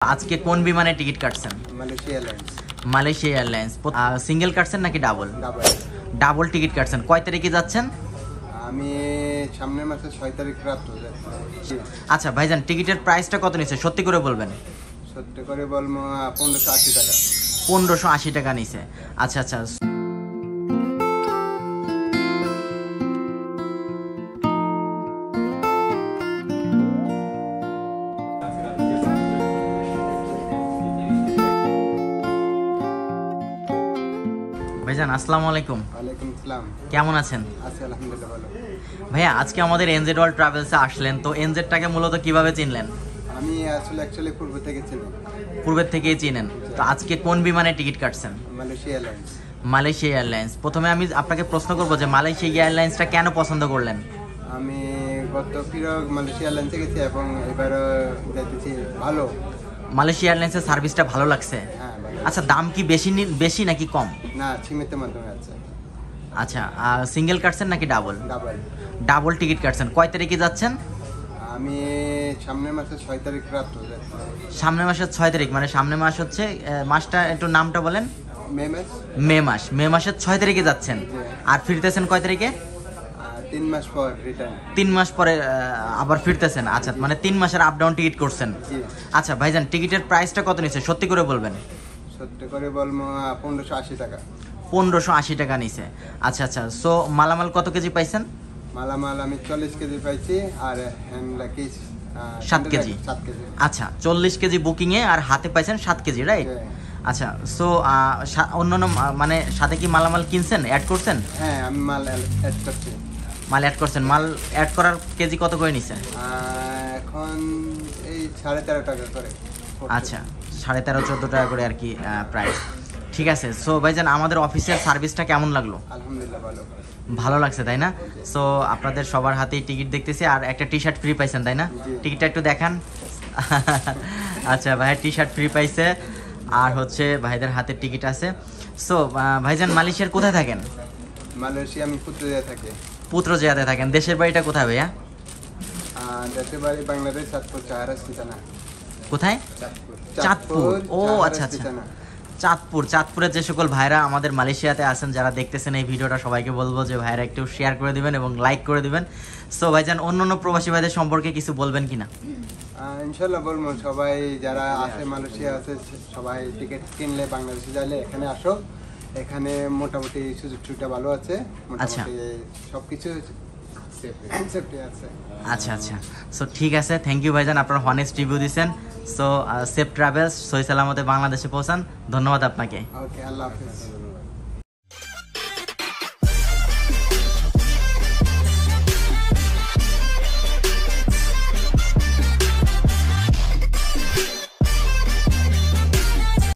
আজকে কোন বিমানে টিকিট কাটছেন? Malaysia airlines. Malaysia airlines. Single কাটছেন নাকি ডাবল? ডাবল। ডাবল টিকিট কাটছেন। কয় তারিখে যাচ্ছেন? আমি সামনের মাসের 6 তারিখ রাত যাচ্ছি। আচ্ছা ভাইজান, টিকিটের প্রাইসটা কত নিছে সত্যি করে বলবেন? সত্যি করে বলবো 1580 টাকা। 1580 টাকা নিছে। আচ্ছা আচ্ছা। ভাইজান আসসালামু আলাইকুম। ওয়ালাইকুম আসসালাম। কেমন আছেন? আছি আলহামদুলিল্লাহ ভালো। ভাইয়া আজকে আমাদের এনজেড ওয়ার্ল্ড ট্রাভেলসে আসলেন, তো এনজেডটাকে মূলত কিভাবে চিনলেন? আমি অ্যাকচুয়ালি পূর্ব থেকে চিনি। পূর্বের থেকেই চিনেন। তো আজকে কোন বিমানে টিকিট কাটছেন? Malaysia airlines. Malaysia airlines. প্রথমে আমি আপনাকে প্রশ্ন করবো যে মালয়েশিয়া এয়ারলাইন্সটা কেন পছন্দ করলেন? আমি গত ফিরো মালয়েশিয়া এয়ারলাইন্সে গেছি এবং এবারও যাইতেছি। ভালো। মালয়েশিয়া এয়ারলাইন্সের সার্ভিসটা ভালো লাগছে? হ্যাঁ ভালো। আচ্ছা, দাম কি বেশি নাকি কম? না, সীমিত মাধ্যমে আছে। আচ্ছা, সিঙ্গেল কাটছেন নাকি ডাবল? ডাবল। ডাবল টিকিট কাটছেন। কয় তারিখে যাচ্ছেন? আমি সামনের মাসের 6 তারিখ রাত যাচ্ছি। সামনের মাসের 6 তারিখ, মানে সামনের মাস হচ্ছে মাসটা একটু নামটা বলেন। মে মাস। মে মাসের 6 তারিখে যাচ্ছেন। আর ফিরতেছেন কয় তারিখে? 3 মাস পর রিটার্ন। 3 মাস পরে আবার ফিরতেছেন। আচ্ছা, মানে 3 মাসের আপ ডাউন টিকিট করছেন। জি। আচ্ছা ভাইজান, টিকিটের প্রাইসটা কত নিচ্ছে সত্যি করে বলবেন? সত্যি করে বলবো 1580 টাকা। 1580 টাকা নিছে। আচ্ছা আচ্ছা। সো মালামাল কত কেজি পাইছেন? মালামাল আমি 40 কেজি পাইছি আর হ্যান্ড লাগেজ 7 কেজি। 7 কেজি। আচ্ছা, 40 কেজি বুকিংয়ে আর হাতে পাইছেন 7 কেজি, রাইট? আচ্ছা। সো অন্যান্য মানে সাথে কি মালামাল কিনছেন, অ্যাড করছেন? হ্যাঁ, আমি মাল অ্যাড করছি। মাল অ্যাড করছেন। মাল অ্যাড করার কেজি কত করে নিছে? এখন এই 13.5 টাকা করে। আচ্ছা, 13.5-14 টাকা করে আর কি প্রাইস। ঠিক আছে। সো ভাইজান, আমাদের অফিসের সার্ভিসটা কেমন লাগলো? আলহামদুলিল্লাহ ভালো। ভালো লাগছে, তাই না? সো আপনাদের সবার হাতেই টিকিট দেখতেছি, আর একটা টি শার্ট ফ্রি পাইছেন, তাই না? টিকিটটা একটু দেখান। আচ্ছা, ভাইয়ের টি শার্ট ফ্রি পাইছে, আর হচ্ছে ভাইদের হাতে টিকিট আছে। সো ভাইজান, মালয়েশিয়ার কোথায় থাকেন? মালয়েশিয়া আমি পুত্রজায়া থাকি। পুত্রজায়াতে থাকেন। দেশের বাড়িটা কোথায় ভাইয়া? দেশের বাড়ি বাংলাদেশ, চাঁদপুর চাহারাস ঠিকানা। কোথায়? চাঁদপুর। ও আচ্ছা আচ্ছা, চাঁদপুরের যে সকল ভাইরা আমাদের মালয়েশিয়াতে আছেন, যারা দেখতেছেন এই ভিডিওটা, সবাইকে বলবো যে ভাইরা একটু শেয়ার করে দিবেন এবং লাইক করে দিবেন। সো ভাইজান, অন্য প্রবাসী ভাইদের সম্পর্কে কিছু বলবেন কিনা? ইনশাল্লাহ বলবো, সবাই যারা আছে মালয়েশিয়া আছে সবাই টিকিট কিনলে বাংলাদেশে যাইলে এখানে আসো। এখানে মোটামুটি সুযোগ সুবিধা ভালো আছে, মোটামুটি সবকিছু সেফটি আছে। আচ্ছা আচ্ছা। সো ঠিক আছে, থ্যাংক ইউ ভাইজান, আপনারা হনেস্ট রিভিউ দিচ্ছেন। সো সেফ ট্রাভেলস, সহি সালামতে বাংলাদেশে পৌঁছান। ধন্যবাদ আপনাকে। ওকে, আল্লাহ হাফিজ।